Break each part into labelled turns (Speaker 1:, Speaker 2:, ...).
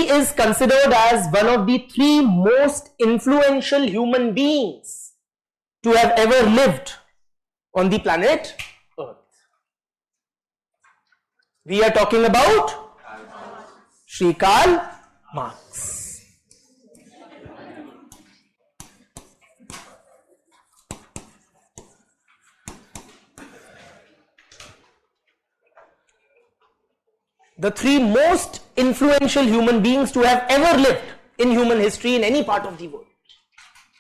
Speaker 1: he is considered as one of the three most influential human beings to have ever lived on the planet Earth. We are talking about Shri Karl Marx. The three most influential human beings to have ever lived in human history in any part of the world.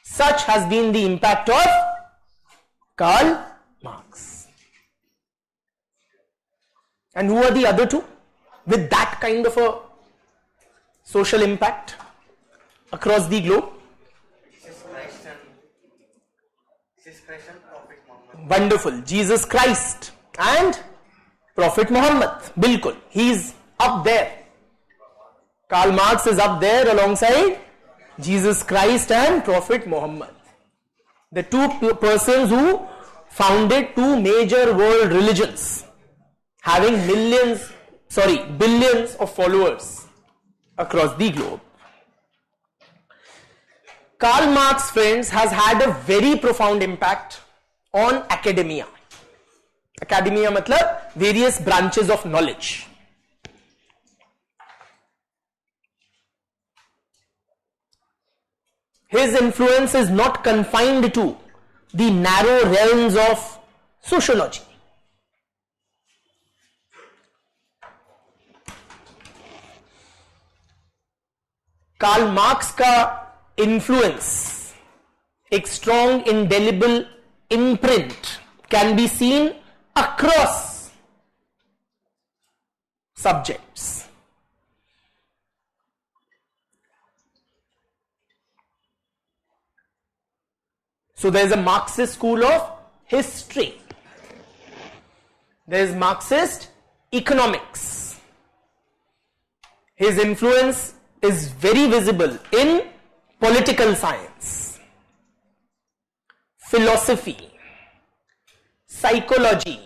Speaker 1: Such has been the impact of Karl Marx. And who are the other two with that kind of a social impact across the globe?
Speaker 2: Jesus Christ and Prophet Muhammad.
Speaker 1: Wonderful. Jesus Christ and Prophet Muhammad. Bilkul. He is up there. Karl Marx is up there alongside Jesus Christ and Prophet Muhammad. The two persons who founded two major world religions, having billions of followers across the globe. Karl Marx, friends, has had a very profound impact on academia. Academia matlab various branches of knowledge. His influence is not confined to the narrow realms of sociology. Karl Marx का influence, एक strong indelible imprint can be seen across subjects. So there is a Marxist school of history. There is Marxist economics. His influence is very visible in political science, philosophy, psychology,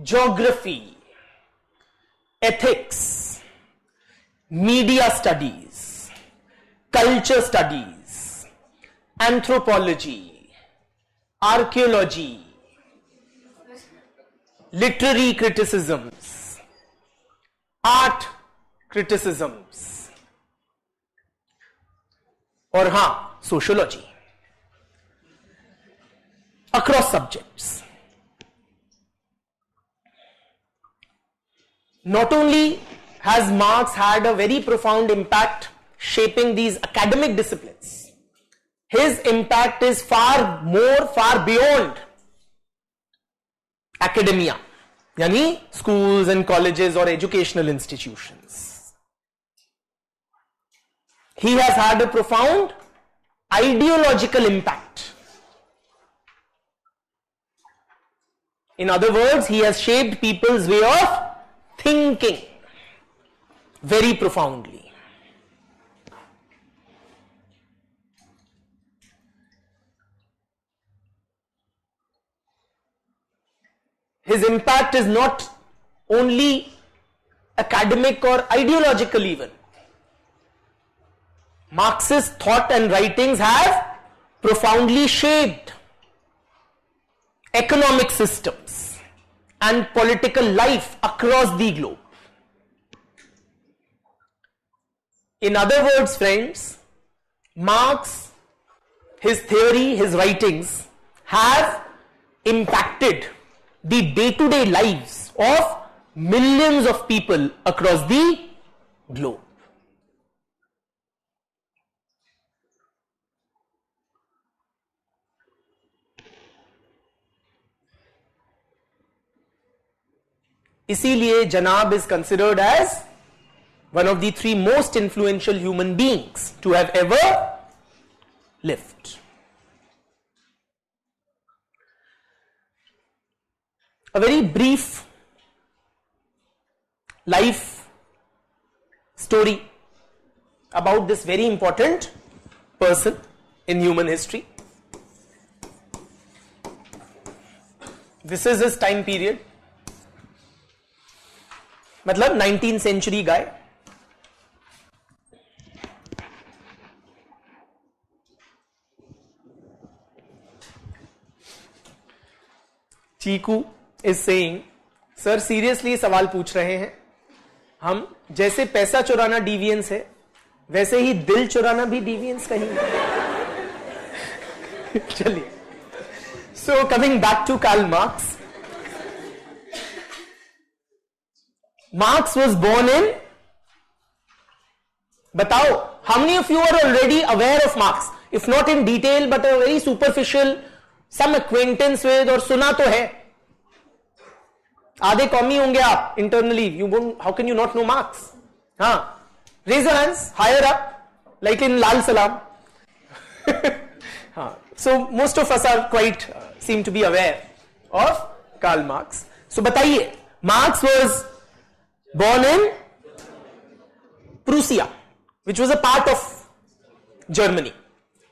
Speaker 1: geography, ethics, media studies, culture studies, anthropology, archaeology, literary criticisms, art criticisms, और हाँ, sociology. Across subjects. Not only has Marx had a very profound impact shaping these academic disciplines, his impact is far beyond academia, yani schools and colleges or educational institutions. He has had a profound ideological impact. In other words, he has shaped people's way of thinking very profoundly. His impact is not only academic or ideological even. Marxist thought and writings have profoundly shaped economic systems and political life across the globe. In other words, friends, Marx, his theory, his writings have impacted the day-to-day lives of millions of people across the globe. इसीलिए जनाब is considered as one of the three most influential human beings to have ever lived. A very brief life story about this very important person in human history. This is his time period. मतलब 19th century guy. Cheeku is saying, sir seriously सवाल पूछ रहे हैं हम, जैसे पैसा चुराना deviance है वैसे ही दिल चुराना भी डिवियंस कहीं चलिए, so coming back to Karl Marx. Marx was born in, बताओ, how many of you are already aware of Marx? If not in detail, but a very superficial, some acquaintance with, और सुना तो है. आधे कॉमी होंगे आप internally. You won't, how can you not know Marx? हाँ, raise your hands higher up, like in Lal Salam. हाँ, so most of us are quite seem to be aware of Karl Marx. So बताइए, Marx was born in Prussia, which was a part of Germany.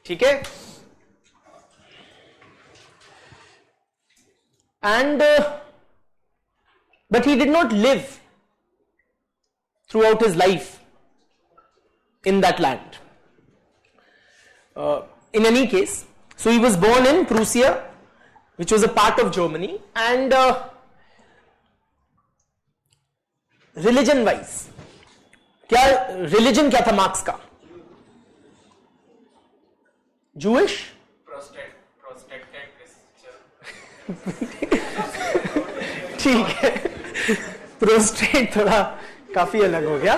Speaker 1: ठीक है? And but he did not live throughout his life in that land. In any case, so he was born in Prussia, which was a part of Germany, and religion wise, क्या religion क्या था marks का? Jewish? ठीक है, prostate थोड़ा काफी अलग हो गया.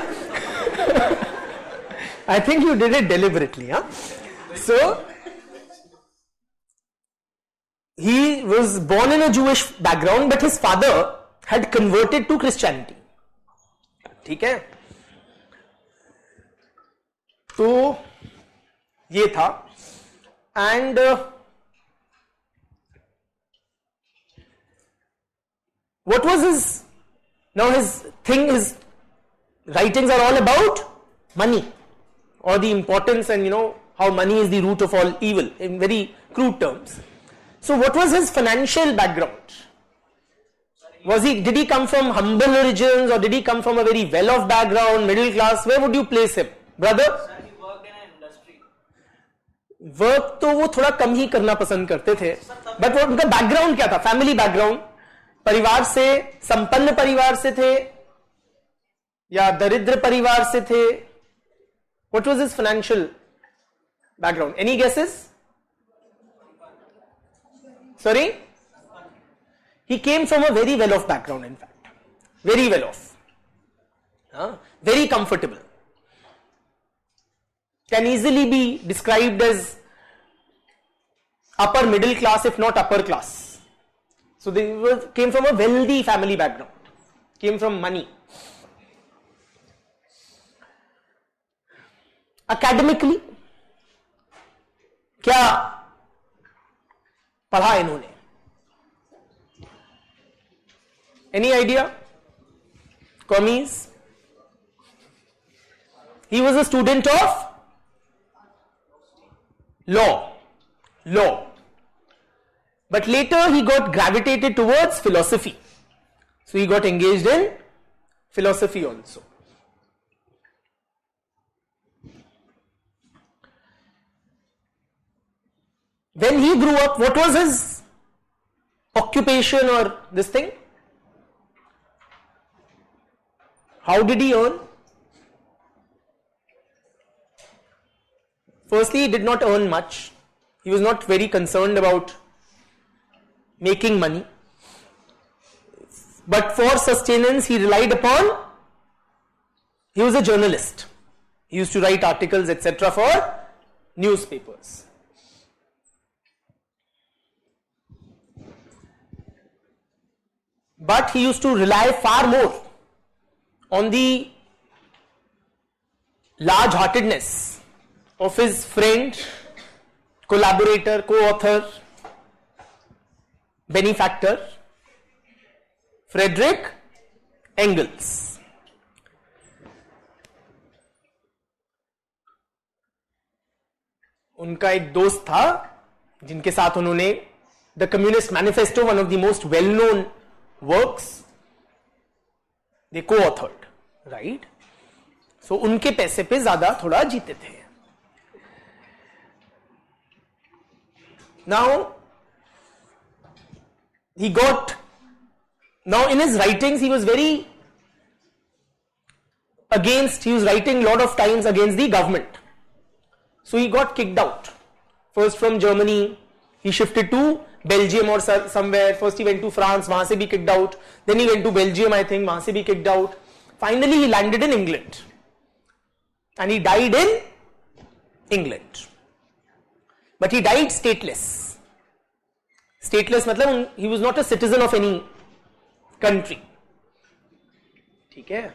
Speaker 1: I think you did it deliberately. हाँ, सो he was born in a Jewish background, but his father had converted to Christianity. ठीक है, तो ये था. And what was his, now his thing, his writings are all about money, or the importance, and you know how money is the root of all evil in very crude terms. So what was his financial background? Did he come from humble origins, or did he come from a very well-off background, middle class? Where would you place him, brother? Work तो वो थोड़ा कम ही करना पसंद करते थे, but वो उनका background क्या था? फैमिली बैकग्राउंड, परिवार से, संपन्न परिवार से थे या दरिद्र परिवार से थे? What was his financial background? Any guesses? Sorry, he came from a very well of background, in fact very well of, very comfortable, can easily be described as upper middle class, if not upper class. So they came from a wealthy family background, came from money. Academically क्या पढ़ा इन्होंने? Any idea? Commies? He was a student of law, but later he got gravitated towards philosophy, so he got engaged in philosophy also. When he grew up, what was his occupation or this thing? How did he earn? Firstly, he did not earn much. He was not very concerned about making money. But for sustenance, he relied upon, he was a journalist. He used to write articles, etc. for newspapers. But he used to rely far more on the large-heartedness of his friend, collaborator, co-author, benefactor, Friedrich Engels. उनका एक दोस्त था जिनके साथ उन्होंने the communist manifesto, one of the most well known works, they co-authored, right? So उनके पैसे पे ज्यादा थोड़ा जीते थे. Now, he got, now in his writings he was very against, he was writing a lot of times against the government. So he got kicked out. First from Germany, he shifted to Belgium or somewhere. First he went to France, वहाँ से भी kicked out. Then he went to Belgium, I think, वहाँ से भी kicked out. Finally he landed in England. And he died in England. But he died stateless. Stateless मतलब he was not a citizen of any country. ठीक है?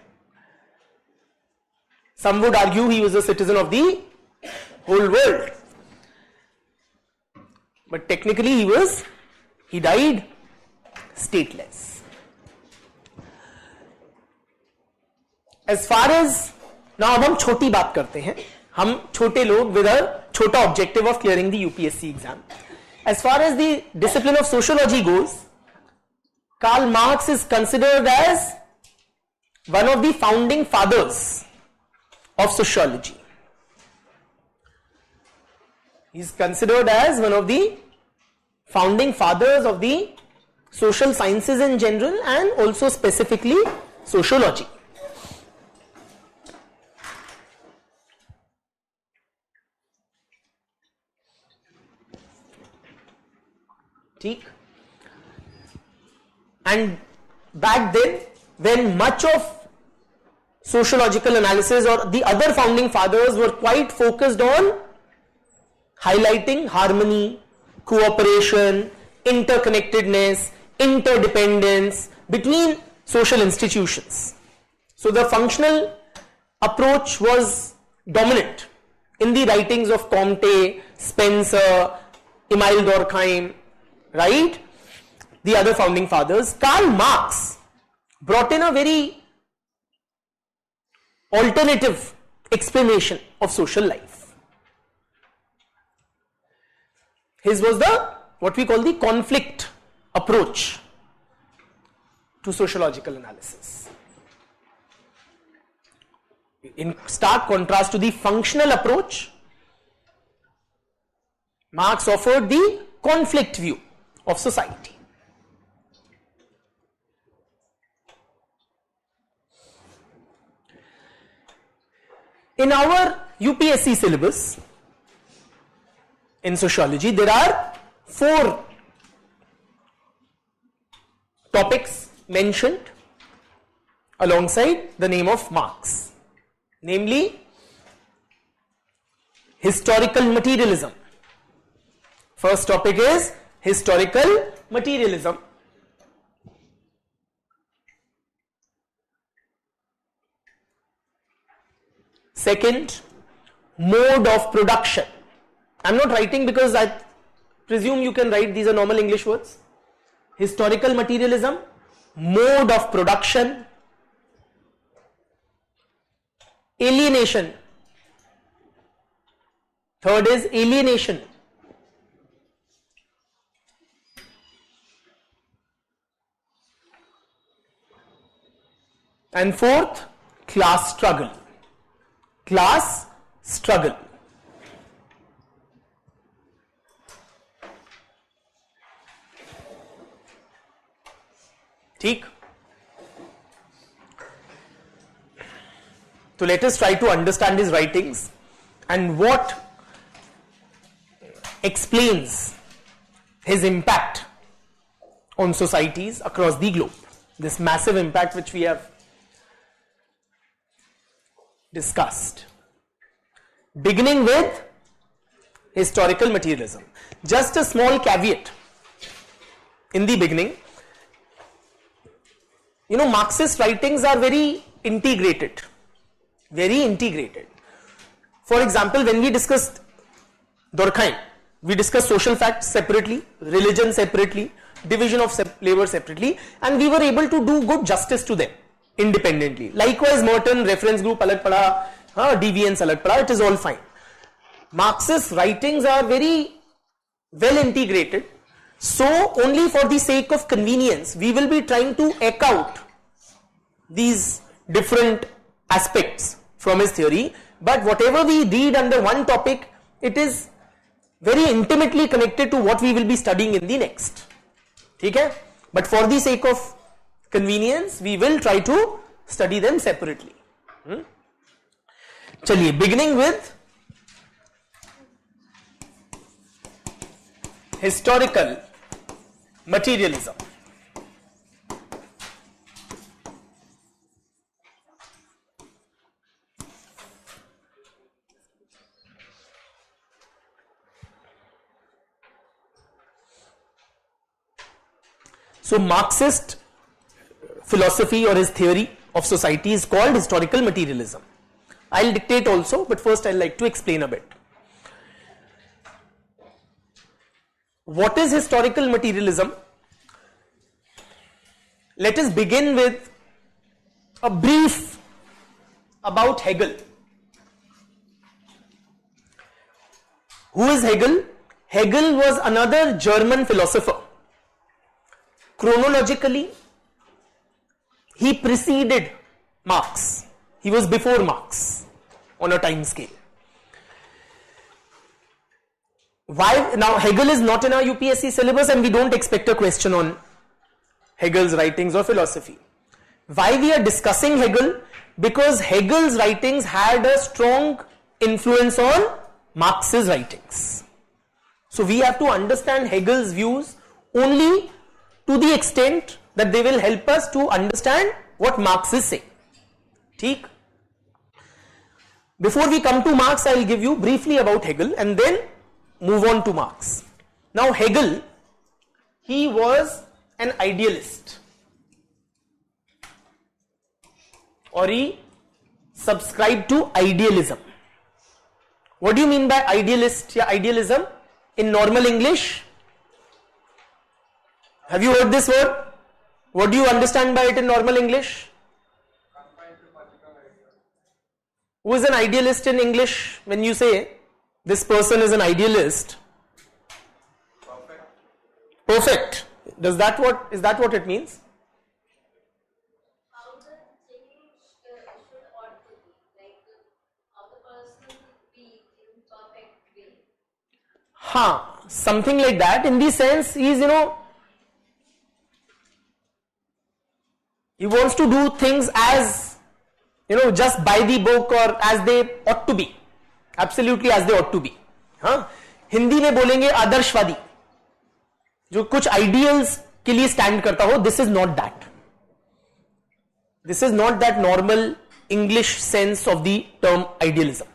Speaker 1: Some would argue he was a citizen of the whole world. But technically he died stateless. As far as, now अब हम छोटी बात करते हैं, हम छोटे लोग with a छोटा objective of clearing the UPSC exam. As far as the discipline of sociology goes, Karl Marx is considered as one of the founding fathers of sociology. He is considered as one of the founding fathers of the social sciences in general and also specifically sociology. And back then, when much of sociological analysis or the other founding fathers were quite focused on highlighting harmony, cooperation, interconnectedness, interdependence between social institutions. So the functional approach was dominant in the writings of Comte, Spencer, Emile Durkheim, right? The other founding fathers. Karl Marx brought in a very alternative explanation of social life. His was the, what we call the conflict approach to sociological analysis. In stark contrast to the functional approach, Marx offered the conflict view of society. In our UPSC syllabus in sociology, there are 4 topics mentioned alongside the name of Marx, namely historical materialism. First topic is historical materialism. Second, mode of production. I am not writing because I presume you can write, these are normal English words. Historical materialism, mode of production, alienation. Third is alienation. And fourth, class struggle. Class struggle. ठीक? So let us try to understand his writings and what explains his impact on societies across the globe. This massive impact which we have discussed. Beginning with historical materialism. Just a small caveat in the beginning. You know, Marxist writings are very integrated. Very integrated. For example, when we discussed Durkheim, we discussed social facts separately, religion separately, division of labor separately, and we were able to do good justice to them independently. Likewise, Merton, reference group alag pada, deviance alag pada, it is all fine. Marxist writings are very well integrated, so only for the sake of convenience, we will be trying to eke out these different aspects from his theory, but whatever we read under one topic, it is very intimately connected to what we will be studying in the next. ठीक है? But for the sake of convenience, we will try to study them separately. Chaliye, beginning with historical materialism. So Marxist philosophy or his theory of society is called historical materialism. I'll dictate also, but first I'd like to explain a bit. What is historical materialism? Let us begin with a brief about Hegel. Who is Hegel? Hegel was another German philosopher. Chronologically, he preceded Marx. He was before Marx on a time scale. Why? Now, Hegel is not in our UPSC syllabus and we don't expect a question on Hegel's writings or philosophy. Why we are discussing Hegel? Because Hegel's writings had a strong influence on Marx's writings. So we have to understand Hegel's views only to the extent that they will help us to understand what Marx is saying. ठीक? Before we come to Marx, I will give you briefly about Hegel and then move on to Marx. Now Hegel, he was an idealist, or he subscribed to idealism. What do you mean by idealist या idealism in normal English? Have you heard this word? What do you understand by it in normal English? Who is an idealist in English? When you say this person is an idealist, perfect. Is that what it means?
Speaker 3: How the thing should ought to be, like how the person be in perfect way.
Speaker 1: Something like that. In the sense, he is, he wants to do things as, just by the book or as they ought to be. Absolutely as they ought to be. Hindi में बोलेंगे आदर्शवादी, जो कुछ ideals के लिए stand करता हो. This is not that. This is not that normal English sense of the term idealism.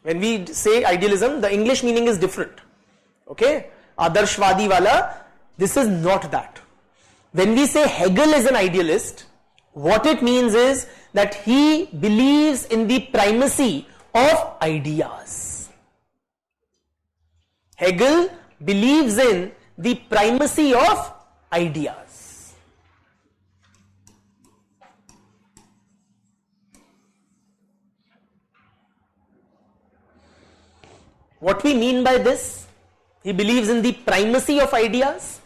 Speaker 1: When we say idealism, the English meaning is different. Okay? Adarshwadi wala, this is not that. When we say Hegel is an idealist, what it means is that he believes in the primacy of ideas. Hegel believes in the primacy of ideas. What we mean by this? He believes in the primacy of ideas.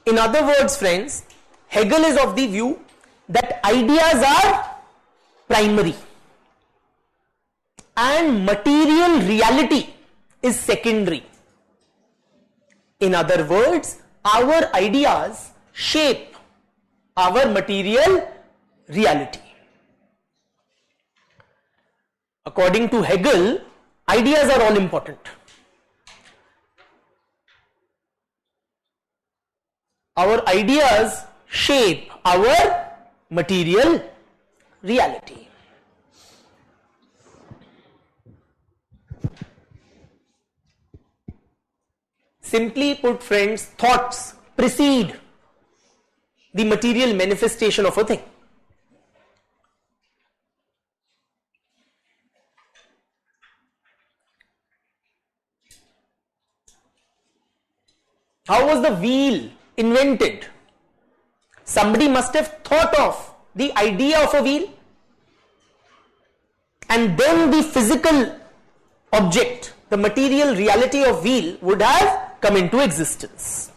Speaker 1: In other words, friends, Hegel is of the view that ideas are primary and material reality is secondary. In other words, our ideas shape our material reality. According to Hegel, ideas are all important. Our ideas shape our material reality. Simply put, friends, thoughts precede the material manifestation of a thing. How was the wheel invented? Somebody must have thought of the idea of a wheel, and then the physical object, the material reality of wheel would have come into existence.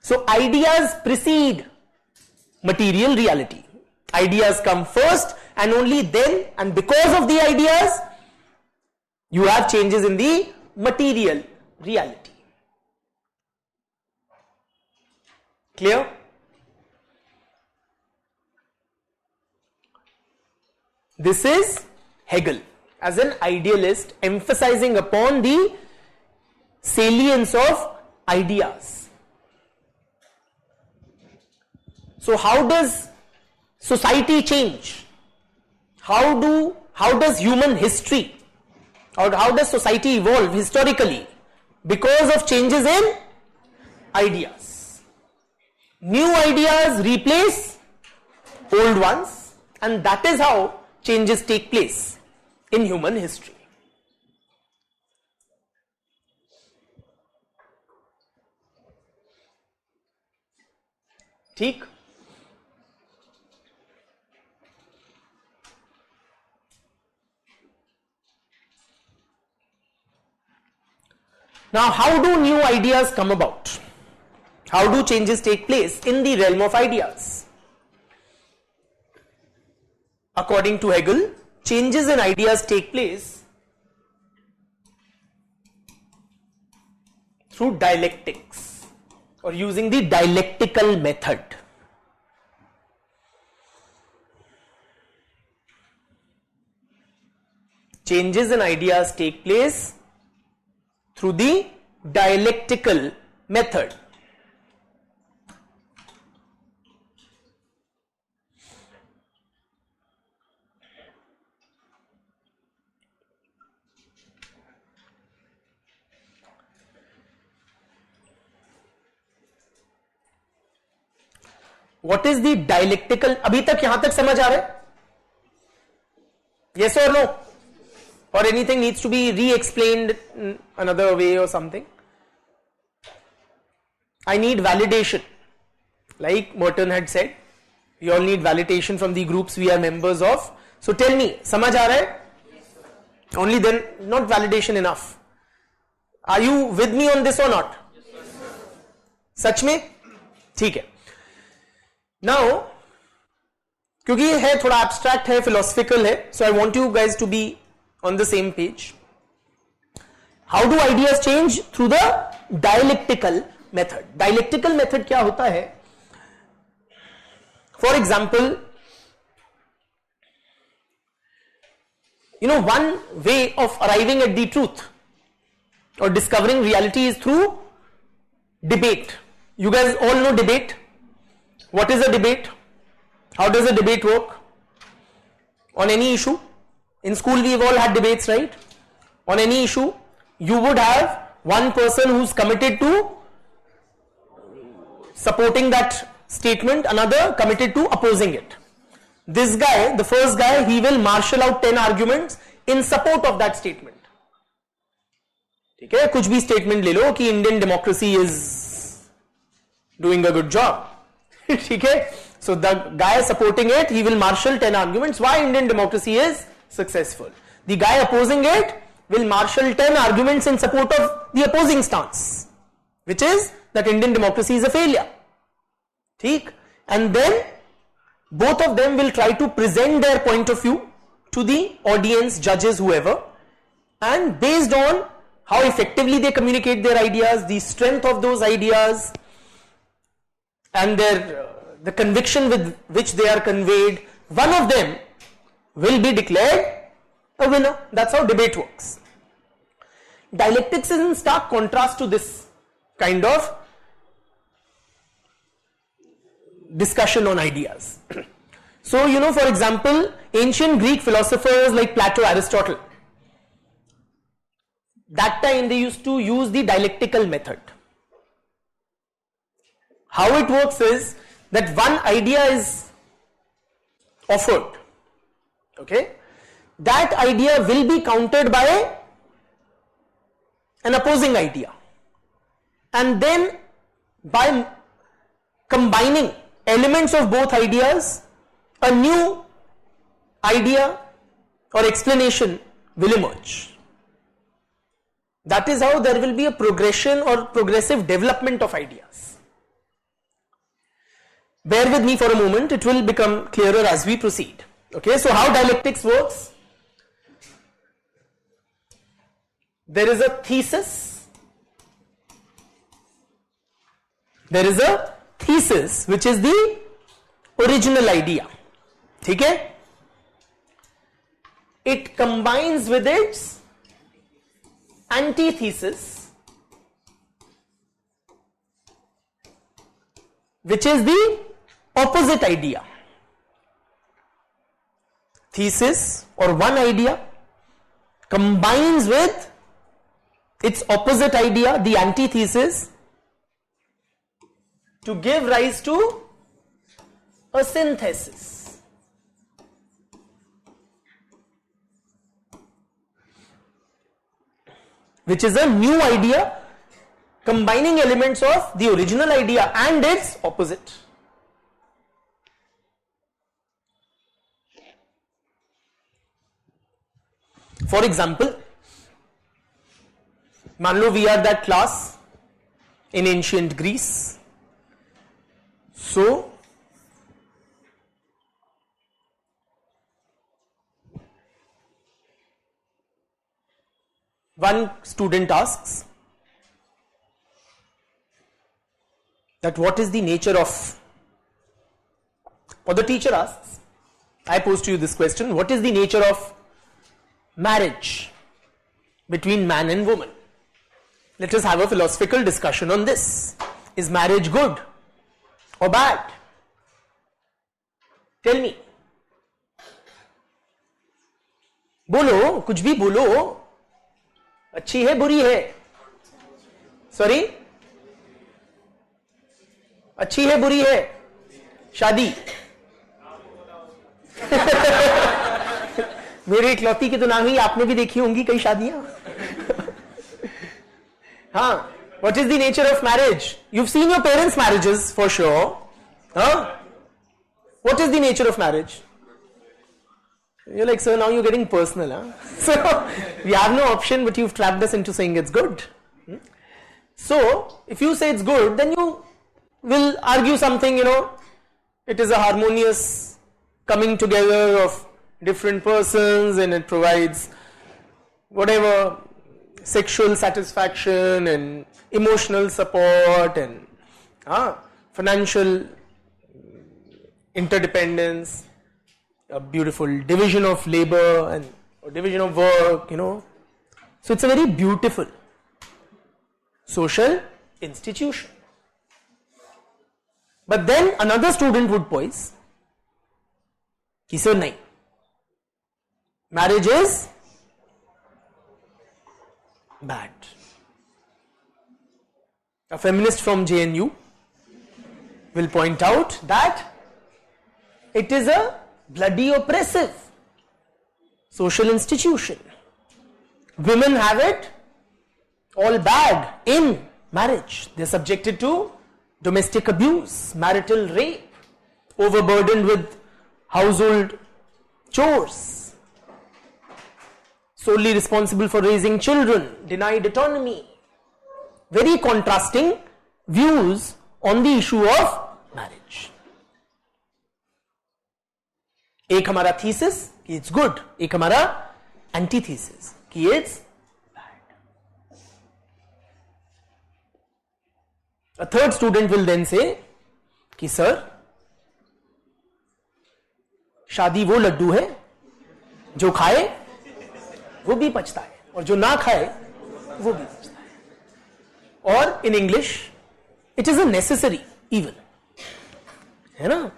Speaker 1: So ideas precede material reality. Ideas come first, and only then, and because of the ideas, you have changes in the material reality. Clear? This is Hegel as an idealist, emphasizing upon the salience of ideas. So how does society change? How does human history, or how does society evolve historically? Because of changes in ideas. New ideas replace old ones, and that is how changes take place in human history. ठीक? Now, how do new ideas come about? How do changes take place in the realm of ideas? According to Hegel, changes in ideas take place through dialectics, or using the dialectical method. Changes in ideas take place through the dialectical method. What is the dialectical? अभी तक यहां तक समझ आ रहा है? Yes or no? Or anything needs to be re-explained another way or something? I need validation. Like Merton had said, we all need validation from the groups we are members of. So tell me, समझ आ रहा है? Only then, not validation enough. Are you with me on this or not? सच में? ठीक है. Now, क्योंकि ये है थोड़ा abstract है, philosophical है, so I want you guys to be on the same page. How do ideas change? Through the dialectical method. Dialectical method क्या होता है? For example, one way of arriving at the truth or discovering reality is through debate. You guys all know debate. What is a debate? How does a debate work? On any issue? In school we've all had debates, right? On any issue, you would have one person who's committed to supporting that statement, another committed to opposing it. This guy, the first guy, he will marshal out 10 arguments in support of that statement. ठीक है? कुछ भी statement ले लो कि Indian democracy is doing a good job. ठीक है? So the guy supporting it, he will marshal 10 arguments why Indian democracy is successful. The guy opposing it will marshal 10 arguments in support of the opposing stance, which is that Indian democracy is a failure. ठीक? And then both of them will try to present their point of view to the audience, judges, whoever, and based on how effectively they communicate their ideas, the strength of those ideas, and the conviction with which they are conveyed, one of them will be declared a winner. That's how debate works. Dialectics is in stark contrast to this kind of discussion on ideas. So, for example, ancient Greek philosophers like Plato, Aristotle, that time they used to use the dialectical method. How it works is that one idea is offered, okay? That idea will be countered by an opposing idea, and then by combining elements of both ideas, a new idea or explanation will emerge. That is how there will be a progression or progressive development of ideas. Bear with me for a moment, it will become clearer as we proceed. Okay, so how dialectics works? There is a thesis. There is a thesis which is the original idea. ठीक है? it combines with its antithesis, which is the opposite idea. Thesis or one idea combines with its opposite idea, the antithesis, to give rise to a synthesis. Which is a new idea combining elements of the original idea and its opposite. For example, मान लो we are that class in ancient Greece. So, one student asks that what is the nature of, or the teacher asks, I pose to you this question, what is the nature of marriage between man and woman? Let us have a philosophical discussion on this. Is marriage good or bad? Tell me. बोलो, कुछ भी बोलो. अच्छी है बुरी है? Sorry, अच्छी है बुरी है शादी? मेरे इकलौती की तो ना हुई, आपने भी देखी होंगी कई शादियां. हाँ, what is the nature of marriage? You've seen your parents' marriages for sure. Huh? What is the nature of marriage? You're like, sir, now you're getting personal. Huh? So, we have no option, but you've trapped us into saying it's good. So, if you say it's good, then you will argue something, it is a harmonious coming together of different persons and it provides whatever sexual satisfaction and emotional support and financial interdependence, a beautiful division of labor and division of work, So it's a very beautiful social institution. But then another student would poise, कि sir नहीं, marriage is bad. A feminist from JNU will point out that it is a bloody oppressive social institution. Women have it all bad in marriage. They are subjected to domestic abuse, marital rape, overburdened with household chores, solely responsible for raising children, denied autonomy. Very contrasting views on the issue of marriage. एक हमारा thesis कि it's good, एक हमारा antithesis कि it's bad. A third student will then say कि sir, शादी वो लड्डू है जो खाए वो भी पचता है और जो ना खाए वो भी पचता है. और in English, it is a necessary evil. है ना?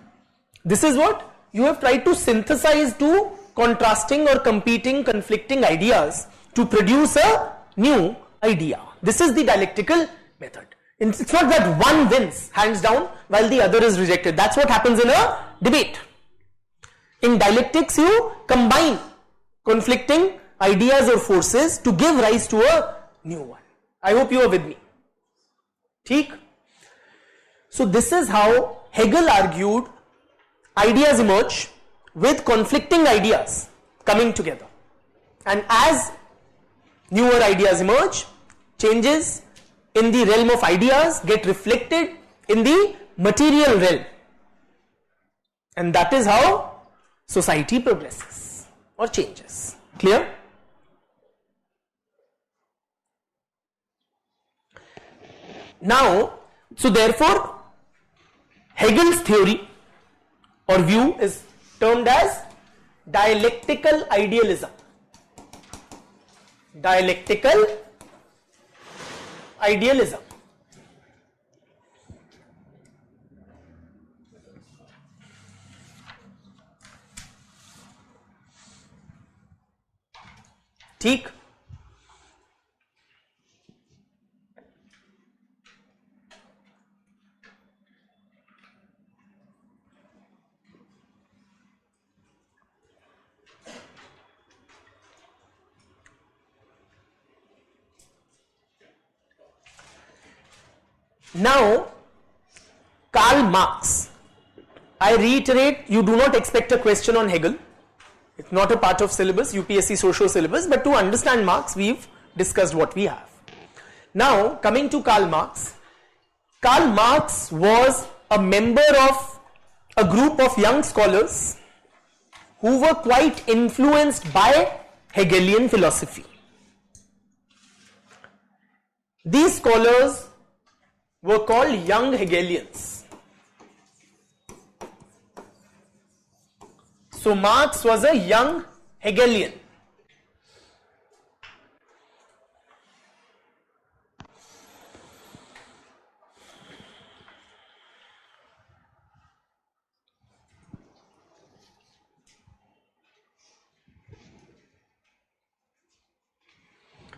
Speaker 1: This is what you have tried to synthesize two contrasting or competing, conflicting ideas to produce a new idea. This is the dialectical method. It's not that one wins hands down while the other is rejected. That's what happens in a debate. In dialectics, you combine conflicting ideas or forces to give rise to a new one. I hope you are with me. ठीक? So this is how Hegel argued ideas emerge with conflicting ideas coming together. And as newer ideas emerge, changes in the realm of ideas get reflected in the material realm. And that is how society progresses or changes. Clear? Now, so therefore, Hegel's theory or view is termed as dialectical idealism. Dialectical idealism. ठीक. Now, Karl Marx. I reiterate, you do not expect a question on Hegel. It's not a part of syllabus, UPSC socio syllabus, but to understand Marx, we've discussed what we have. Now, coming to Karl Marx. Karl Marx was a member of a group of young scholars who were quite influenced by Hegelian philosophy. These scholars were called young Hegelians. So Marx was a young Hegelian.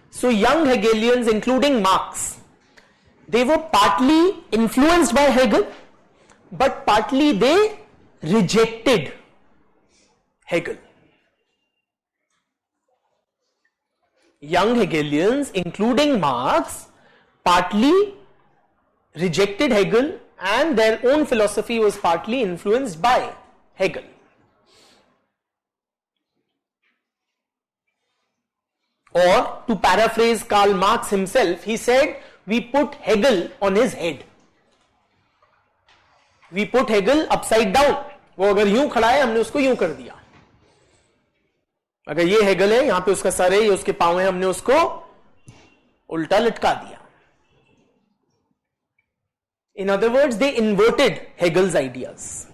Speaker 1: So young Hegelians, including Marx, they were partly influenced by Hegel, but partly they rejected Hegel. Young Hegelians, including Marx, partly rejected Hegel, and their own philosophy was partly influenced by Hegel. Or, to paraphrase Karl Marx himself, he said, we put Hegel on his head. We put Hegel upside down. वो अगर यूं खड़ा है, हमने उसको यूं कर दिया. अगर ये हेगल है, यहां पे उसका सर है, ये उसके पांव है, हमने उसको उल्टा लटका दिया. In other words, they inverted Hegel's ideas.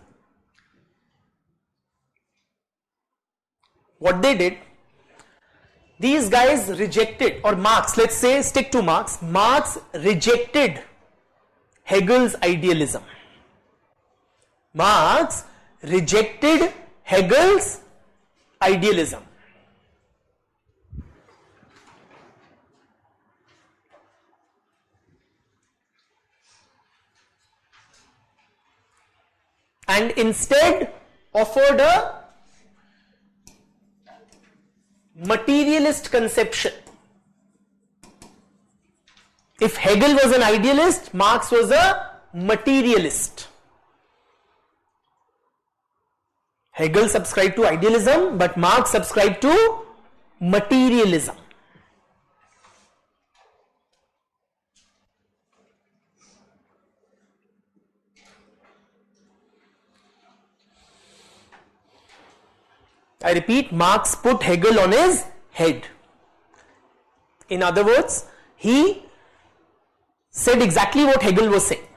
Speaker 1: What they did, these guys rejected, or Marx, let's say, stick to Marx. Marx rejected Hegel's idealism. Marx rejected Hegel's idealism. And instead offered a materialist conception. If Hegel was an idealist, Marx was a materialist. Hegel subscribed to idealism, but Marx subscribed to materialism. I repeat, Marx put Hegel on his head. In other words, he said exactly what Hegel was saying.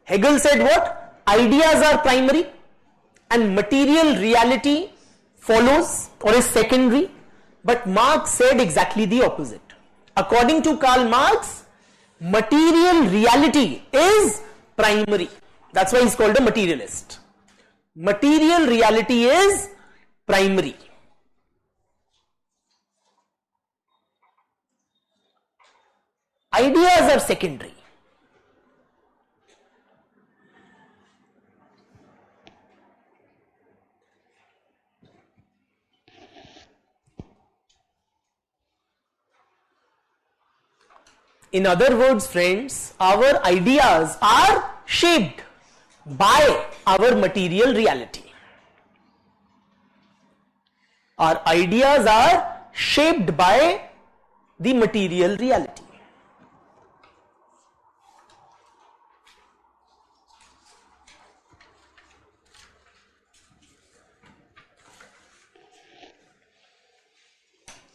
Speaker 1: Hegel said what? Ideas are primary and material reality follows or is secondary. But Marx said exactly the opposite. According to Karl Marx, material reality is primary. That's why he's called a materialist. Material reality is primary. Ideas are secondary. In other words, friends, our ideas are shaped by our material reality. Our ideas are shaped by the material reality.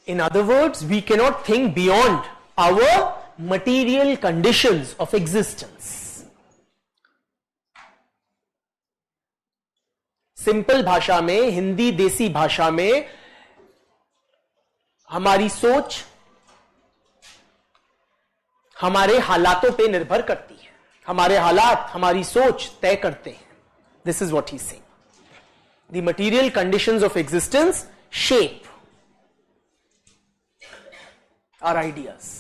Speaker 1: In other words, we cannot think beyond our material conditions of existence. Simple भाषा में, हिंदी देसी भाषा में, हमारी सोच हमारे हालातों पे निर्भर करती है। हमारे हालात हमारी सोच तय करते हैं। This is what he saying. The material conditions of existence shape our ideas.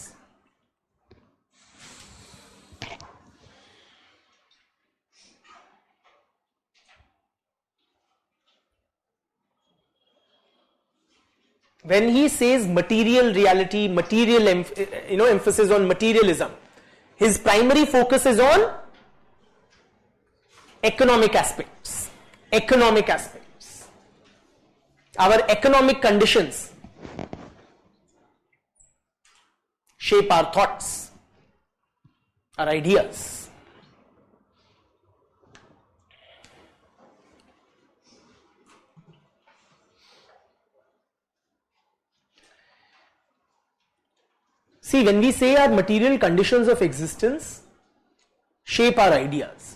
Speaker 1: When he says material reality, material emphasis on materialism, his primary focus is on economic aspects. Economic aspects. Our economic conditions shape our thoughts, our ideas. See, when we say our material conditions of existence shape our ideas,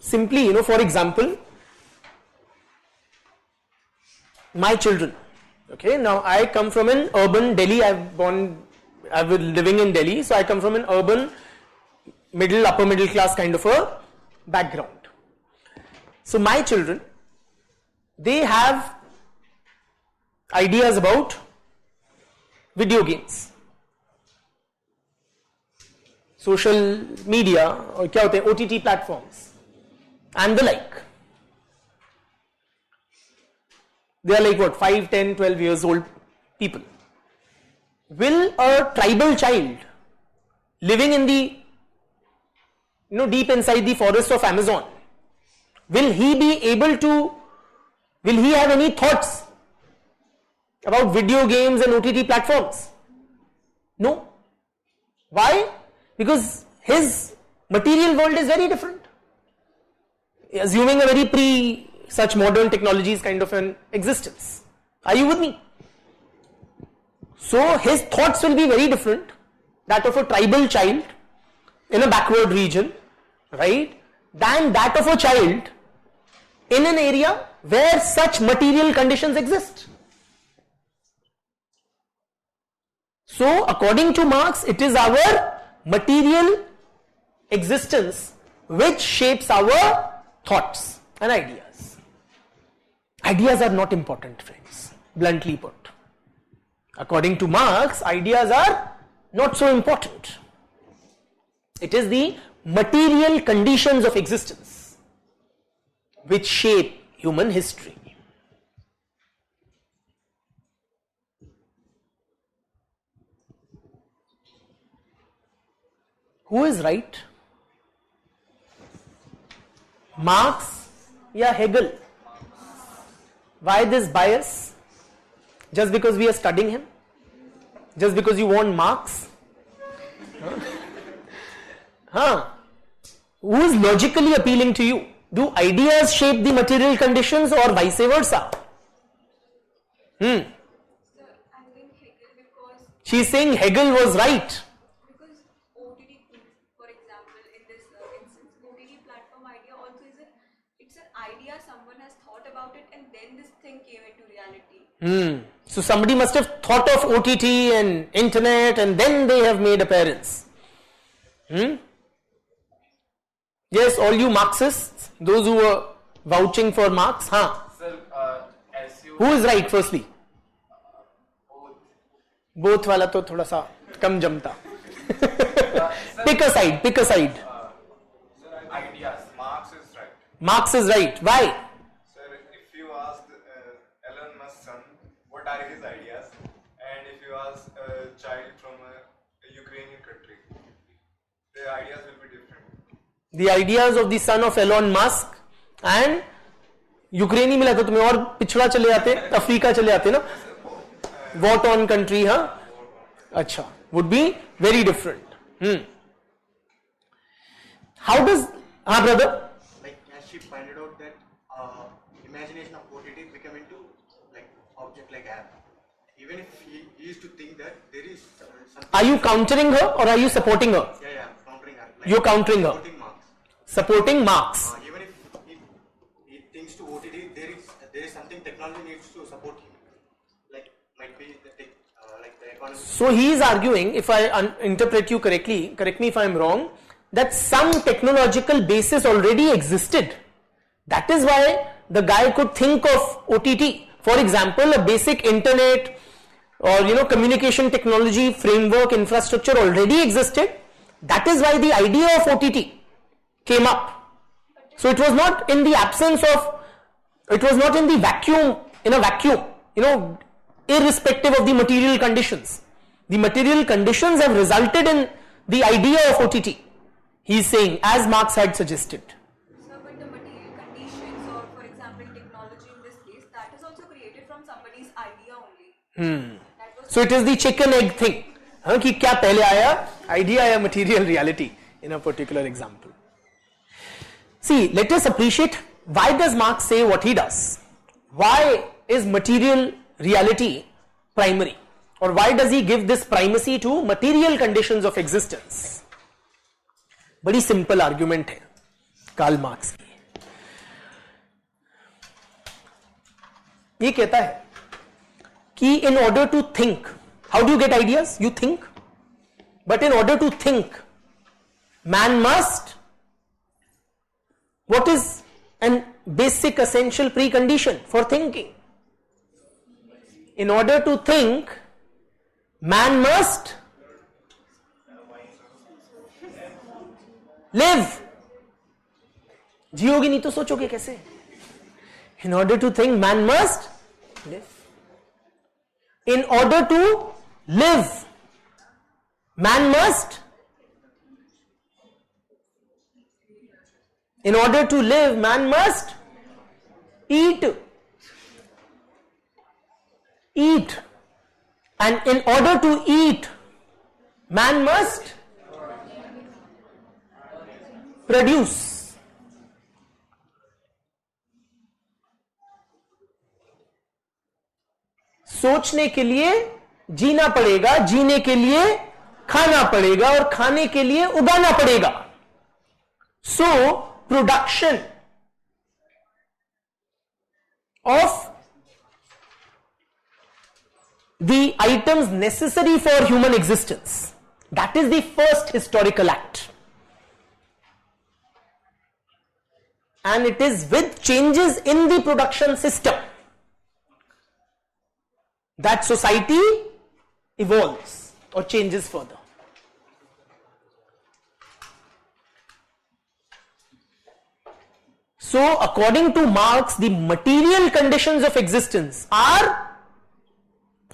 Speaker 1: simply, for example, my children, okay, now I come from an urban Delhi, I've been living in Delhi, so I come from an urban, upper middle class kind of a background. So my children, they have ideas about video games, social media, और क्या होते हैं OTT platforms and the like. They are like what, 5, 10, 12 years old people. Will a tribal child living in the deep inside the forest of Amazon, will he have any thoughts about video games and OTT platforms? No. Why? Because his material world is very different. Assuming a very such modern technologies kind of an existence. Are you with me? So his thoughts will be very different, that of a tribal child in a backward region, right, than that of a child in an area where such material conditions exist. So, according to Marx, it is our material existence which shapes our thoughts and ideas. Ideas are not important, friends, bluntly put. According to Marx, ideas are not so important. It is the material conditions of existence which shape human history. Who is right? Marx या Hegel? Why this bias? Just because we are studying him? Just because you want Marx? Who is logically appealing to you? Do ideas shape the material conditions or vice versa?
Speaker 3: Sir, I think Hegel because
Speaker 1: She's saying Hegel was right.
Speaker 3: OTT, for example, in this instance, OTT platform idea also it's an idea someone has thought about it and then this thing came into reality.
Speaker 1: So somebody must have thought of OTT and internet and then they have made appearance. Yes, all you Marxists, those who were vouching for Marx,
Speaker 2: Sir, as you
Speaker 1: who is right firstly? Both वाला तो थोड़ा सा कम जमता. Pick a side.
Speaker 2: ideas, Marx is right.
Speaker 1: Marx is right. Why?
Speaker 2: Sir, if you ask Elon Musk's son what are his ideas, and if you ask a child from a Ukrainian country, the ideas will be different.
Speaker 1: The ideas of the son of Elon Musk and यूक्रेनी मिला तो तुम्हें और पिछड़ा चले जाते, Africa चले जाते ना, war torn country, अच्छा, would be very different. How does, brother?
Speaker 4: Like as she pointed out that imagination of OTT became into like object like app. Even if he used to think that there is something.
Speaker 1: Are you countering her or are you supporting her?
Speaker 4: Yeah, countering her. Like
Speaker 1: You're countering her.
Speaker 4: Supporting Marx.
Speaker 1: supporting Marx.
Speaker 4: Even if he thinks to OTT, there is something technology needs to support him. Like might be like the economy.
Speaker 1: So he is arguing, if I interpret you correctly, correct me if I am wrong, that some technological basis already existed. That is why the guy could think of OTT. For example, a basic internet or communication technology framework infrastructure already existed. That is why the idea of OTT came up. So it was not in the absence of, it was not in the vacuum, in a vacuum, irrespective of the material conditions. The material conditions have resulted in the idea of OTT. He is saying, as Marx had suggested.
Speaker 3: So, but the material conditions, or for example, technology in this case, that is also created from somebody's idea only. That was
Speaker 1: So it is the chicken egg thing. कि क्या पहले आया idea या material reality in a particular example. See, let us appreciate why does Marx say what he does. Why is material reality primary? Or why does he give this primacy to material conditions of existence? बड़ी simple argument है Karl Marx की. ये कहता है कि in order to think, how do you get ideas? You think. But in order to think, man must, what is an basic essential precondition for thinking? In order to think, man must live. जियोगे नहीं तो सोचोगे कैसे? In order to think, man must live. In order to live, man must, in order to live, man must eat. Eat. And in order to eat, man must produce. सोचने के लिए जीना पड़ेगा, जीने के लिए खाना पड़ेगा और खाने के लिए उगाना पड़ेगा. So production of the items necessary for human existence, that is the first historical act. And it is with changes in the production system that society evolves or changes further. So, according to Marx, the material conditions of existence are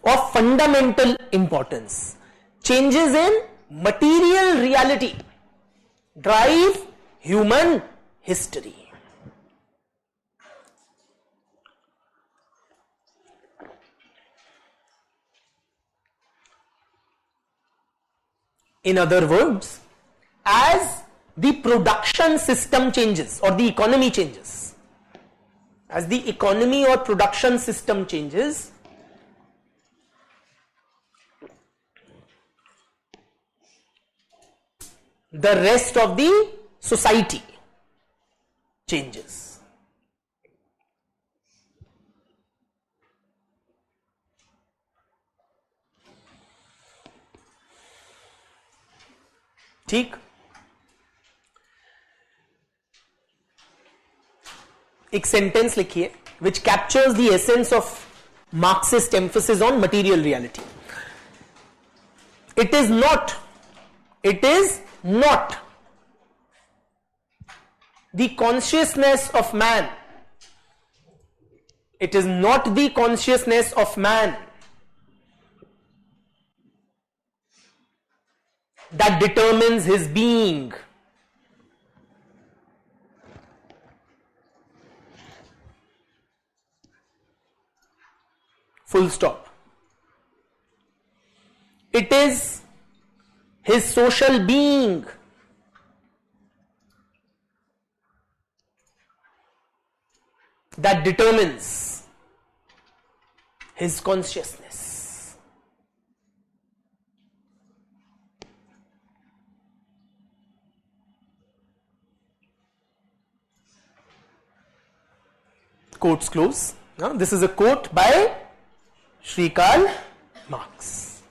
Speaker 1: of fundamental importance. Changes in material reality drive human history. In other words, as the production system changes or the economy changes, as the economy or production system changes, the rest of the society changes. ठीक. एक sentence लिखिए which captures the essence of Marxist emphasis on material reality. It is not the consciousness of man. It is not the consciousness of man that determines his being. Full stop. It is his social being that determines his consciousness. Quotes close. Now, this is a quote by Shri Karl Marx.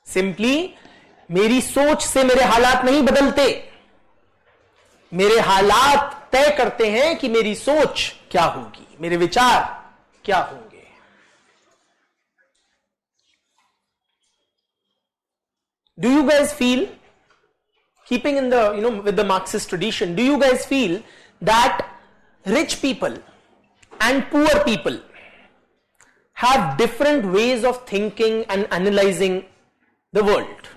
Speaker 1: Simply, मेरी सोच से मेरे हालात नहीं बदलते, मेरे हालात तय करते हैं कि मेरी सोच क्या होगी, मेरे विचार क्या होंगे. Do you guys feel, keeping in the, with the Marxist tradition, do you guys feel that rich people and poor people have different ways of thinking and analyzing the world?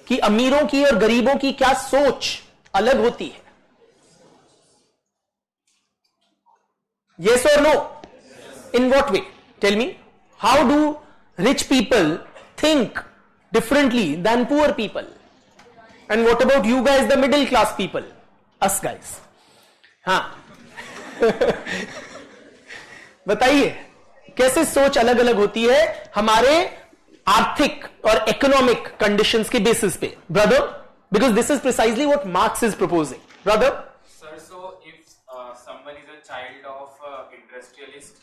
Speaker 1: कि अमीरों की और गरीबों की क्या सोच अलग होती है? Yes or no? In what way? Tell me. How do rich people think differently than poor people? And what about you guys, the middle class people? Us guys. हाँ. बताइए कैसे सोच अलग अलग होती है हमारे आर्थिक और इकोनॉमिक कंडीशंस के बेसिस पे. Brother, because this is precisely what marks is proposing. Brother.
Speaker 5: Sir, so if someone is a child of industrialist,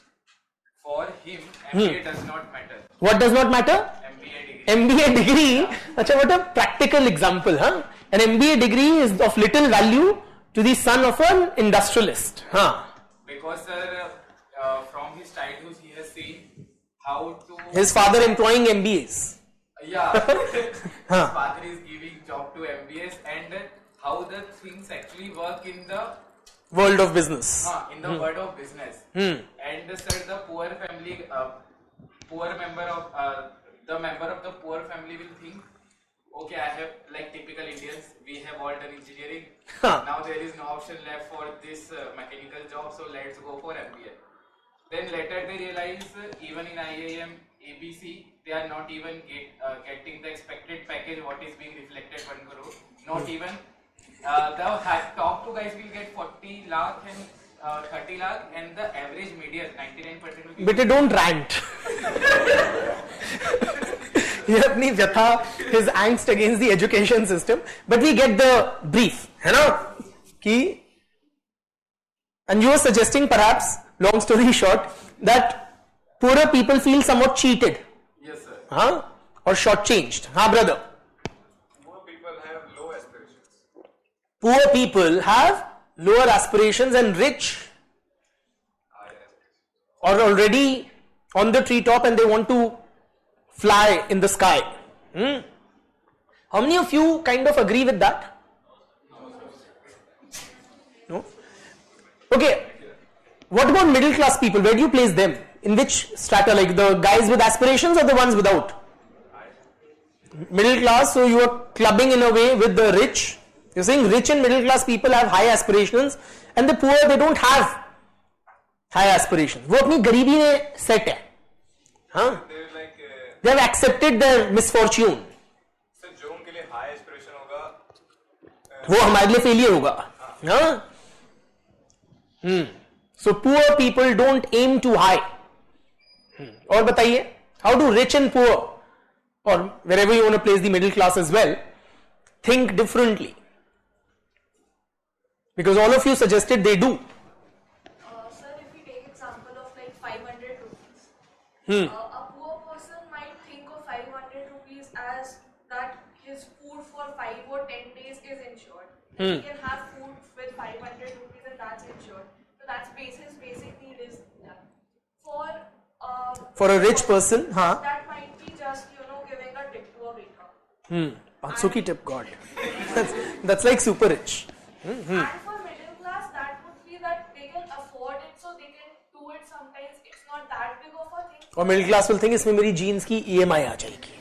Speaker 5: for him MBA does not matter.
Speaker 1: What does not matter?
Speaker 5: MBA degree.
Speaker 1: MBA degree. अच्छा, what a practical example, huh? An MBA degree is of little value to the son of an industrialist, huh?
Speaker 5: Because sir, from his childhood he has seen how to.
Speaker 1: His father employing MBAs.
Speaker 5: Yeah. His father is giving job to MBAs and how the things actually work in the
Speaker 1: World of business.
Speaker 5: in the world of business. And sir, the poor family, poor member of the member of the poor family will think, okay, I have, like typical Indians, we have all done engineering. Now there is no option left for this mechanical job, so let's go for MBA. Then later they realize even in IIM, ABC, they are not even getting the expected package what is being reflected 1 crore. Not even the top two guys will get 40 lakh and 30 lakh, and the average median 99% will be.
Speaker 1: But don't rant. ये अपनी व्यथा, his angst against the education system, but we get the brief, है ना? कि and you were suggesting, perhaps, long story short, that poorer people feel somewhat cheated,
Speaker 5: Yes, sir.
Speaker 1: huh? Or shortchanged. Huh, brother?
Speaker 2: Poor people have low aspirations.
Speaker 1: Poor people have lower aspirations and rich are already on the treetop and they want to fly in the sky. How many of you kind of agree with that? No? Okay. What about middle class people? Where do you place them? In which strata? Like the guys with aspirations or the ones without? Middle class, so you are clubbing in a way with the rich. You're saying rich and middle class people have high aspirations and the poor, they don't have high aspirations. वो अपनी गरीबी में set है. हाँ?
Speaker 2: They're like,
Speaker 1: They have accepted their misfortune.
Speaker 2: sir, जो उनके लिए high aspiration होगा,
Speaker 1: वो हमारे लिए failure होगा. हाँ? So poor people don't aim too high. और बताइए, how do rich and poor, or wherever you want to place the middle class as well, think differently? Because all of you suggested they do.
Speaker 3: Sir, if we take example of like 500 rupees, a poor person might think of 500 rupees as that his food for 5 or 10 days is insured. He can have food with 500 rupees and that's insured. So that's his basic need is that.
Speaker 1: For a rich person, हाँ.
Speaker 3: that might be just giving a tip to a waiter.
Speaker 1: 500 की tip, God. That's like super rich.
Speaker 3: And for middle class, that would be that they can afford it, so they can do it sometimes. It's not that big of a thing.
Speaker 1: और middle class will think इसमें मेरी jeans की EMI आ जाएगी.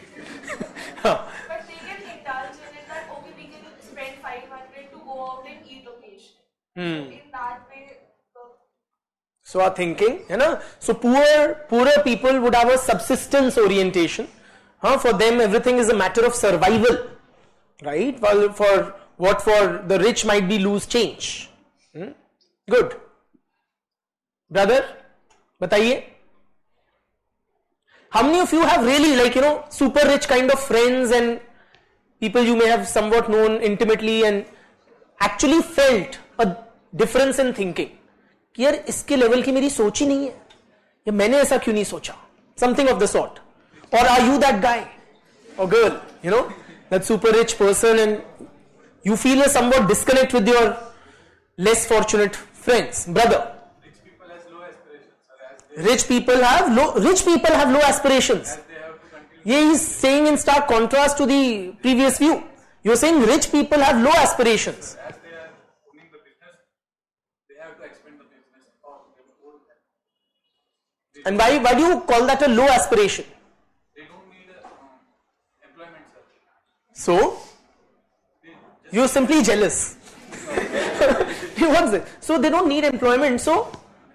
Speaker 1: हाँ.
Speaker 3: But they can indulge in it that okay, we can spend 500 to go out and eat occasionally. So in that way,
Speaker 1: So our thinking, है ना? So poorer people would have a subsistence orientation. For them, everything is a matter of survival, right? While for the rich might be loose change. Good. Brother, बताइए. How many of you have really super rich kind of friends and people you may have somewhat known intimately and actually felt a difference in thinking? कि यार इसके level की मेरी सोच ही नहीं है, या मैंने ऐसा क्यों नहीं सोचा, समथिंग ऑफ द सॉर्ट. और are you that guy or girl, that super rich person, and you feel a somewhat disconnect with your less fortunate friends, brother?
Speaker 2: Rich people has low aspirations.
Speaker 1: Rich people have low aspirations.
Speaker 2: As they have to continue.
Speaker 1: He is saying in stark contrast to the previous view. You're saying rich people have low aspirations.
Speaker 2: As they are owning the business, they have to expand the business or they will own that.
Speaker 1: And why do you call that a low aspiration?
Speaker 2: They don't need employment, sir.
Speaker 1: So, you're simply jealous. What's it? So they don't need employment. So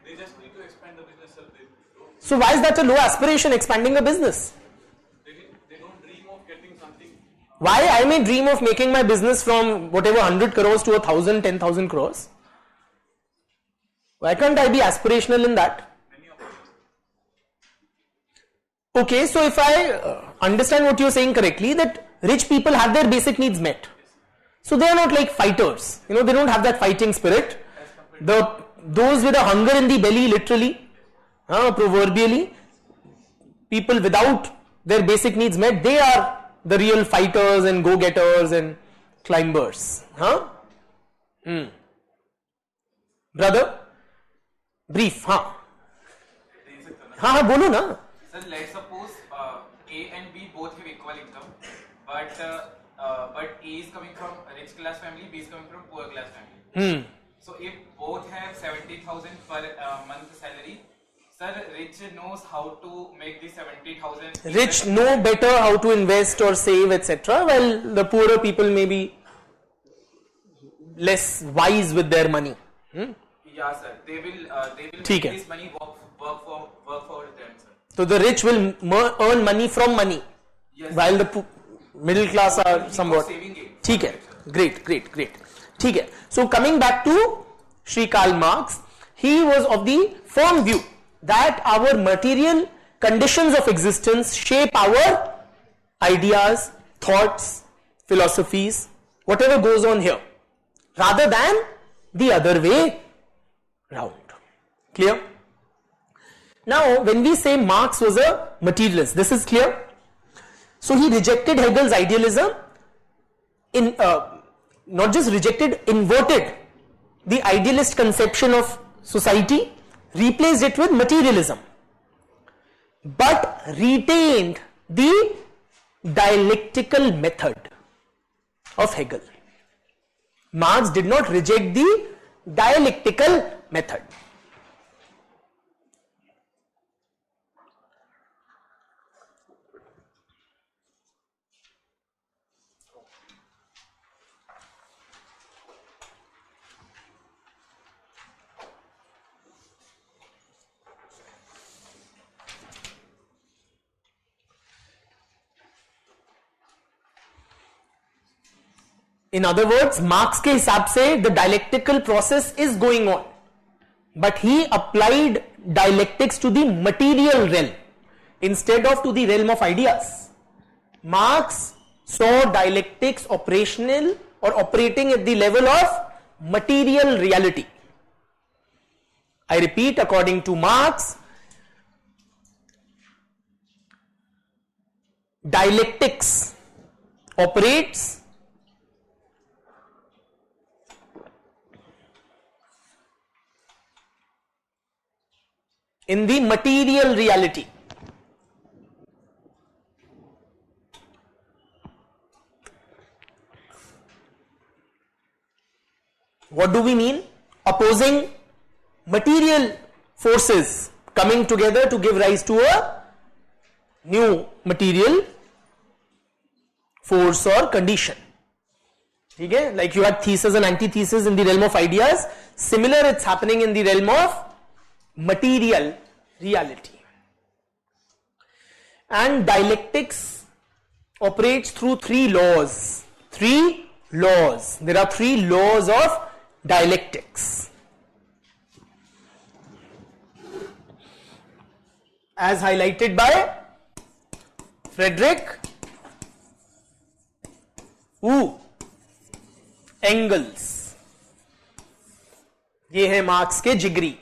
Speaker 2: They just need to expand the business, sir. They don't,
Speaker 1: so why is that a low aspiration, expanding a business?
Speaker 2: they don't dream of getting something.
Speaker 1: Why I may dream of making my business from whatever 100 crores to 1,000, 10,000 crores? Why can't I be aspirational in that?
Speaker 2: Many of them.
Speaker 1: Okay, so if I understand what you're saying correctly, that rich people have their basic needs met. So they are not like fighters. They don't have that fighting spirit. Those with a hunger in the belly, literally, proverbially, people without their basic needs met, they are the real fighters and go-getters and climbers. Brother, brief. हाँ बोलो ना.
Speaker 5: Sir, let's suppose A and B both have equal income, but A is coming from a rich class family, B is coming from poor class family. So if both have 70,000 per month salary, sir, rich knows how to make the 70,000.
Speaker 1: Rich know better how to invest or save, etc., while the poorer people may be less wise with their money.
Speaker 5: Yeah, sir. They will
Speaker 1: ठीक
Speaker 5: make
Speaker 1: है.
Speaker 5: this money work for them, sir.
Speaker 1: So the rich will earn money from money,
Speaker 5: Yes.
Speaker 1: while the middle class are
Speaker 5: He was
Speaker 1: somewhat.
Speaker 5: saving it.
Speaker 1: ठीक है. Great. ठीक है. So coming back to Shri Karl Marx, he was of the firm view that our material conditions of existence shape our ideas, thoughts, philosophies, whatever goes on here, rather than the other way round. Clear? Now, when we say Marx was a materialist, this is clear. So he rejected Hegel's idealism, not just rejected, inverted the idealist conception of society, replaced it with materialism, but retained the dialectical method of Hegel. Marx did not reject the dialectical method. In other words, marks के हिसाब से the dialectical process is going on, but he applied dialectics to the material realm instead of to the realm of ideas. Marx saw dialectics operational or operating at the level of material reality. I repeat, according to Marx, dialectics operates in the material reality. What do we mean? Opposing material forces coming together to give rise to a new material force or condition. ठीक है? Like you had thesis and antithesis in the realm of ideas. Similar, it's happening in the realm of material reality. And dialectics operates through three laws. There are three laws of dialectics. As highlighted by Frederick Engels. ये है marks के जिगरी.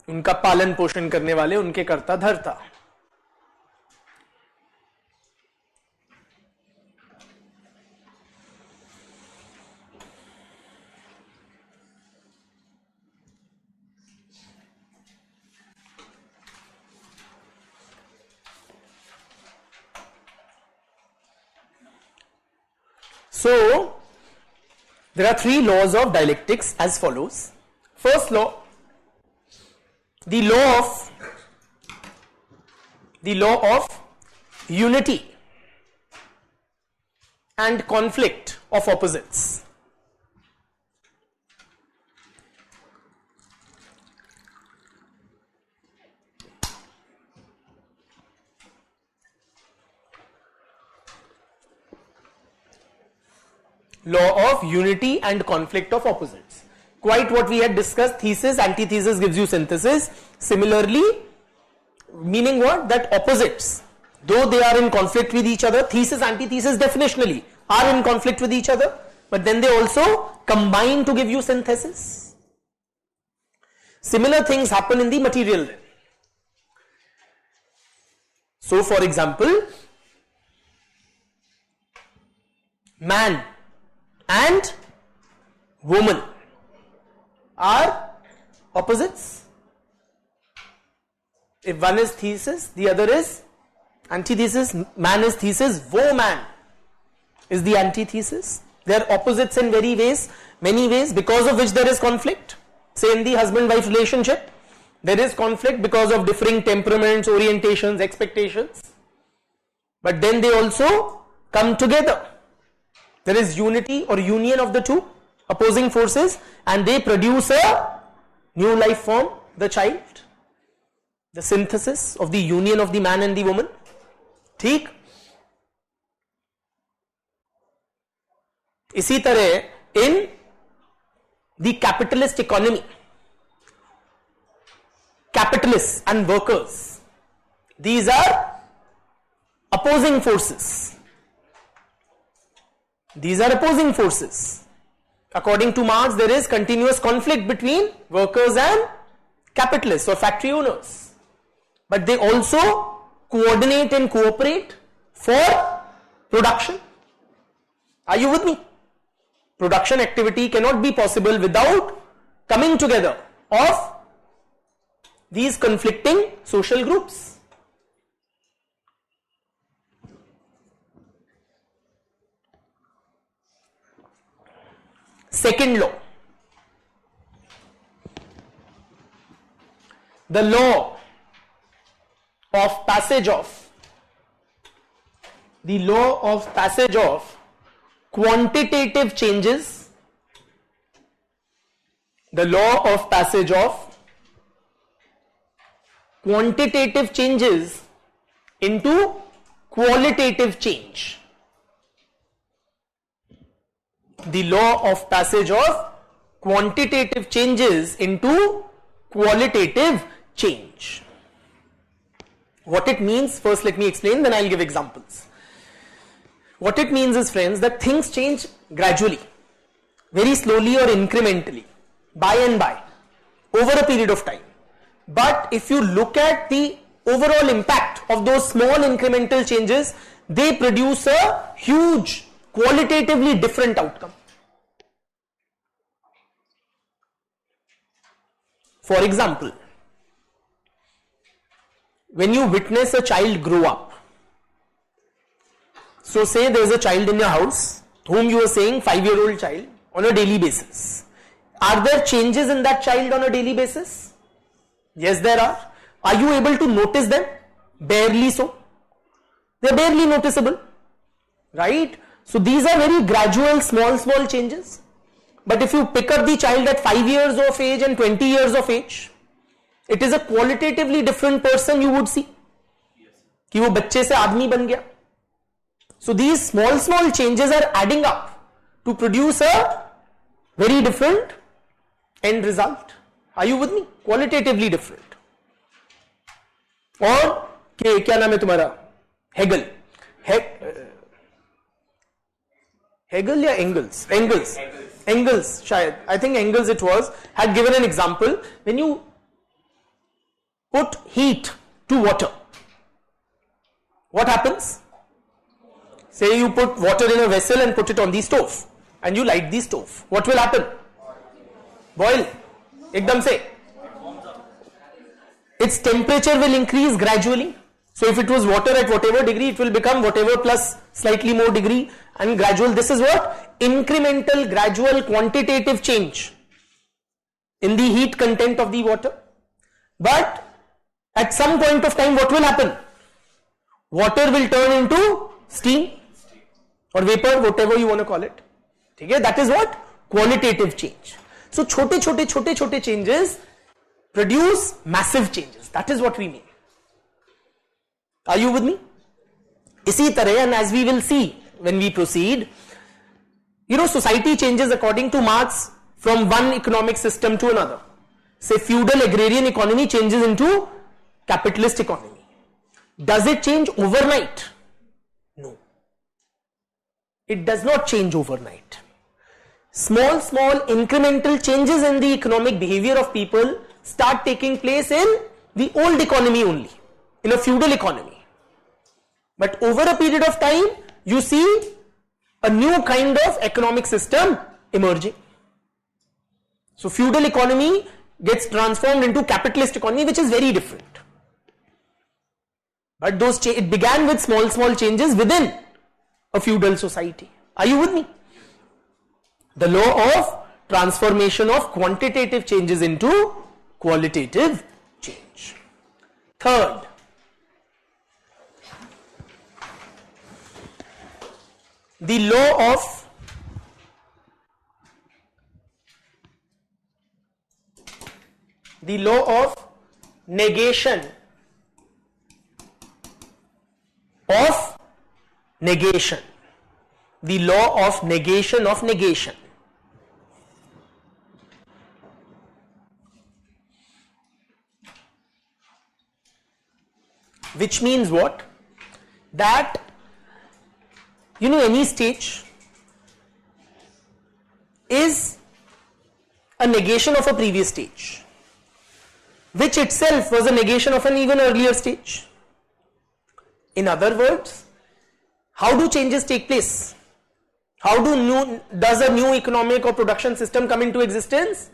Speaker 1: उनका पालन पोषण करने वाले उनके कर्ता धर्ता। So, there are three laws of dialectics as follows. First law, the law of unity and conflict of opposites. Law of unity and conflict of opposites. Quite what we had discussed, thesis, antithesis gives you synthesis. Similarly, meaning what? That opposites, though they are in conflict with each other, thesis, antithesis definitionally are in conflict with each other, but then they also combine to give you synthesis. Similar things happen in the material realm. So, for example, man and woman are opposites. If one is thesis, the other is antithesis. Man is thesis, woman is the antithesis. They are opposites in many ways, because of which there is conflict. Say in the husband-wife relationship, there is conflict because of differing temperaments, orientations, expectations. But then they also come together. There is unity or union of the two opposing forces, and they produce a new life form, the child. The synthesis of the union of the man and the woman. ठीक? इसी तरह in the capitalist economy, capitalists and workers, these are opposing forces. These are opposing forces. According to Marx, there is continuous conflict between workers and capitalists or factory owners. But they also coordinate and cooperate for production. Are you with me? Production activity cannot be possible without coming together of these conflicting social groups. Second law, the law of passage of quantitative changes, the law of passage of quantitative changes into qualitative change. The law of passage of quantitative changes into qualitative change. What it means, first let me explain, then I'll give examples. What it means is, friends, that things change gradually, very slowly or incrementally, by and by, over a period of time. But if you look at the overall impact of those small incremental changes, they produce a huge, qualitatively different outcome. For example, when you witness a child grow up, so say there is a child in your house whom you are saying 5-year-old child on a daily basis. Are there changes in that child on a daily basis? Yes, there are. Are you able to notice them? Barely so. They are barely noticeable, right? So these are very gradual, small changes. But if you pick up the child at 5 years of age and 20 years of age, it is a qualitatively different person you would see. कि वो बच्चे से आदमी बन गया. So these small changes are adding up to produce a very different end result. Are you with me? Qualitatively different. और क्या नाम है तुम्हारा? Hegel. Hegel या Engels? Engels शायद. I think Engels it was, had given an example. When you put heat to water, what happens? Say you put water in a vessel and put it on the stove and you light the stove. What will happen? Boil. Ekdam se. Its temperature will increase gradually. So if it was water at whatever degree, it will become whatever plus slightly more degree, and gradual. This is what? Incremental, gradual, quantitative change in the heat content of the water. But at some point of time, what will happen? Water will turn into steam or vapor, whatever you want to call it. Okay? That is what? Qualitative change. So छोटे changes produce massive changes. That is what we mean. Are you with me? इसी तरह, and as we will see when we proceed, society changes according to Marx from one economic system to another. Say feudal agrarian economy changes into capitalist economy. Does it change overnight? No. It does not change overnight. Small incremental changes in the economic behavior of people start taking place in the old economy only, in a feudal economy. But over a period of time, you see a new kind of economic system emerging. So feudal economy gets transformed into capitalist economy, which is very different. But it began with small changes within a feudal society. Are you with me? The law of transformation of quantitative changes into qualitative change. Third, the law of negation of negation. The law of negation of negation. Which means what? That any stage is a negation of a previous stage, which itself was a negation of an even earlier stage. In other words, how do changes take place? How does a new economic or production system come into existence?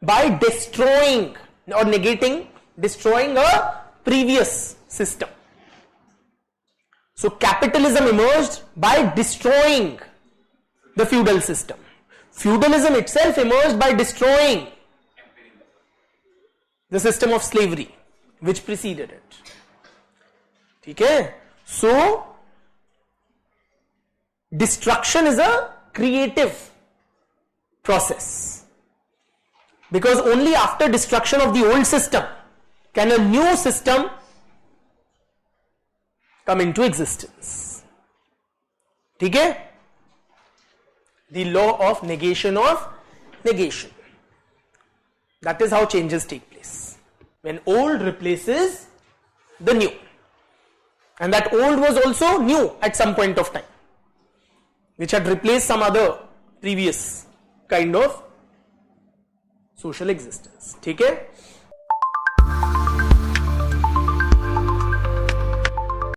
Speaker 1: By destroying or destroying a previous system. So capitalism emerged by destroying the feudal system. Feudalism itself emerged by destroying the system of slavery which preceded it. Okay? So destruction is a creative process, because only after destruction of the old system can a new system come into existence. Okay? The law of negation of negation. That is how changes take place. When old replaces the new. And that old was also new at some point of time, which had replaced some other previous kind of social existence. Okay?